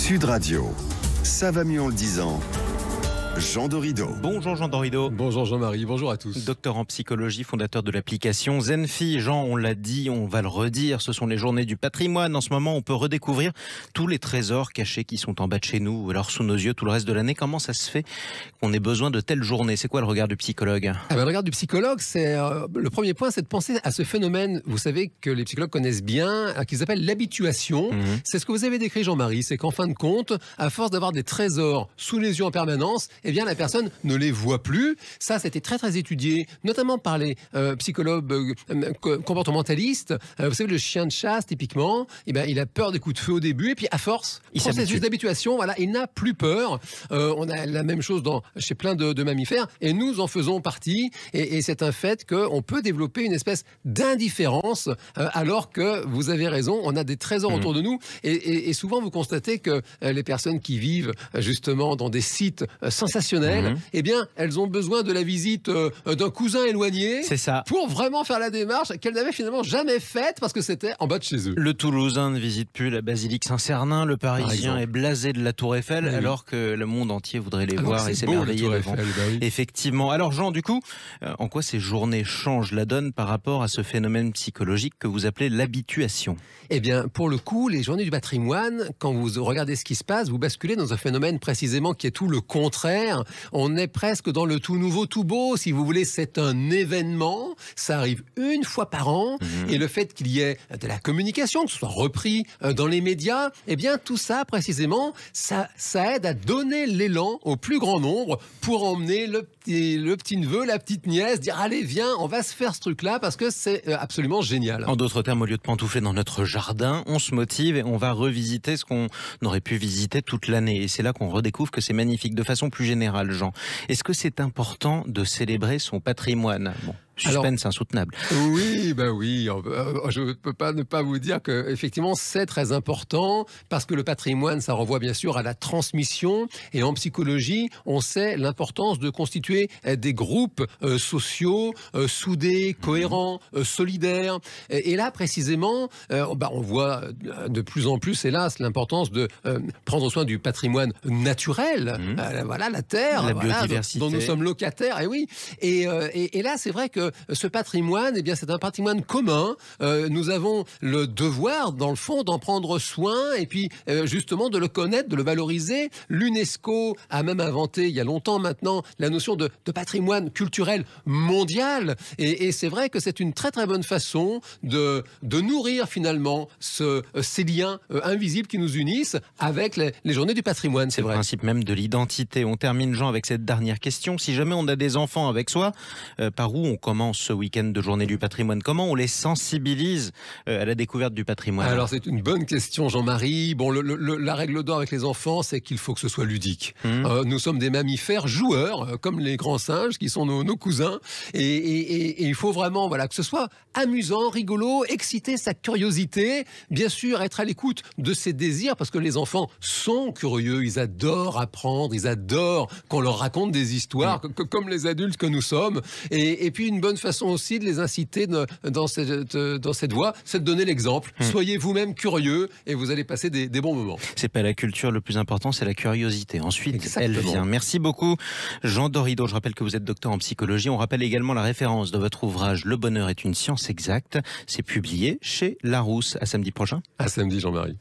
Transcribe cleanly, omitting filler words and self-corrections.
Sud Radio, ça va mieux en le disant. Jean Dorido. Bonjour Jean Dorido. Bonjour Jean-Marie, bonjour à tous. Docteur en psychologie, fondateur de l'application Zenfi. Jean, on l'a dit, on va le redire, ce sont les journées du patrimoine. En ce moment, on peut redécouvrir tous les trésors cachés qui sont en bas de chez nous, ou alors sous nos yeux tout le reste de l'année. Comment ça se fait qu'on ait besoin de telles journées? C'est quoi le regard du psychologue? Le regard du psychologue, c'est le premier point, c'est de penser à ce phénomène, vous savez, que les psychologues connaissent bien, qu'ils appellent l'habituation. C'est ce que vous avez décrit, Jean-Marie, c'est qu'en fin de compte, à force d'avoir des trésors sous les yeux en permanence, eh bien la personne ne les voit plus. Ça, c'était très très étudié, notamment par les psychologues comportementalistes. Vous savez, le chien de chasse, typiquement, eh ben, il a peur des coups de feu au début, et puis à force, processus d'habituation, voilà, il n'a plus peur. On a la même chose chez plein de mammifères, et nous en faisons partie. Et c'est un fait qu'on peut développer une espèce d'indifférence, alors que vous avez raison, on a des trésors autour de nous. Et souvent, vous constatez que les personnes qui vivent justement dans des sites sensationnels, eh bien, elles ont besoin de la visite d'un cousin éloigné. C'est ça. Pour vraiment faire la démarche qu'elles n'avaient finalement jamais faite parce que c'était en bas de chez eux. Le Toulousain ne visite plus la basilique Saint-Cernin, le Parisien est blasé de la Tour Eiffel, alors que le monde entier voudrait les voir et s'émerveiller devant. Effectivement. Alors Jean, du coup, en quoi ces journées changent la donne par rapport à ce phénomène psychologique que vous appelez l'habituation? Eh bien, pour le coup, les journées du patrimoine, quand vous regardez ce qui se passe, vous basculez dans un phénomène précisément qui est tout le contraire. On est presque dans le tout nouveau, tout beau. Si vous voulez, c'est un événement. Ça arrive une fois par an. Et le fait qu'il y ait de la communication, que ce soit repris dans les médias, eh bien, tout ça, précisément, ça aide à donner l'élan au plus grand nombre pour emmener le petit neveu, la petite nièce, dire allez, viens, on va se faire ce truc-là parce que c'est absolument génial. En d'autres termes, au lieu de pantoufler dans notre jardin, on se motive et on va revisiter ce qu'on aurait pu visiter toute l'année. Et c'est là qu'on redécouvre que c'est magnifique. De façon plus générale, Jean, est-ce que c'est important de célébrer son patrimoine? Suspense insoutenable. Oui, je ne peux pas ne pas vous dire que effectivement c'est très important parce que le patrimoine, ça renvoie bien sûr à la transmission, et en psychologie, on sait l'importance de constituer des groupes sociaux soudés, cohérents, solidaires. Et là précisément, on voit de plus en plus, hélas, l'importance de prendre soin du patrimoine naturel. Voilà, la terre, la biodiversité, dont nous sommes locataires. Et oui. Et là, c'est vrai que ce patrimoine, eh bien, c'est un patrimoine commun. Nous avons le devoir, dans le fond, d'en prendre soin et puis justement de le connaître, de le valoriser. L'UNESCO a même inventé, il y a longtemps maintenant, la notion de patrimoine culturel mondial. Et c'est vrai que c'est une très très bonne façon de nourrir finalement ces liens invisibles qui nous unissent avec les journées du patrimoine. C'est le principe même de l'identité. On termine, Jean, avec cette dernière question. Si jamais on a des enfants avec soi, par où on commence ce week-end de journée du patrimoine? Comment on les sensibilise à la découverte du patrimoine? Alors c'est une bonne question, Jean-Marie. Bon, la règle d'or avec les enfants, c'est qu'il faut que ce soit ludique. Nous sommes des mammifères joueurs, comme les grands singes qui sont nos cousins, et il faut vraiment que ce soit amusant, rigolo, exciter sa curiosité, bien sûr être à l'écoute de ses désirs, parce que les enfants sont curieux, ils adorent apprendre, ils adorent qu'on leur raconte des histoires, comme les adultes que nous sommes, et puis une bonne façon aussi de les inciter dans cette voie, c'est de donner l'exemple. Soyez vous-même curieux et vous allez passer des bons moments. C'est pas la culture le plus important, c'est la curiosité. Ensuite, Exactement. Elle vient. Merci beaucoup, Jean Dorido. Je rappelle que vous êtes docteur en psychologie. On rappelle également la référence de votre ouvrage Le bonheur est une science exacte. C'est publié chez Larousse. À samedi prochain. À samedi, Jean-Marie.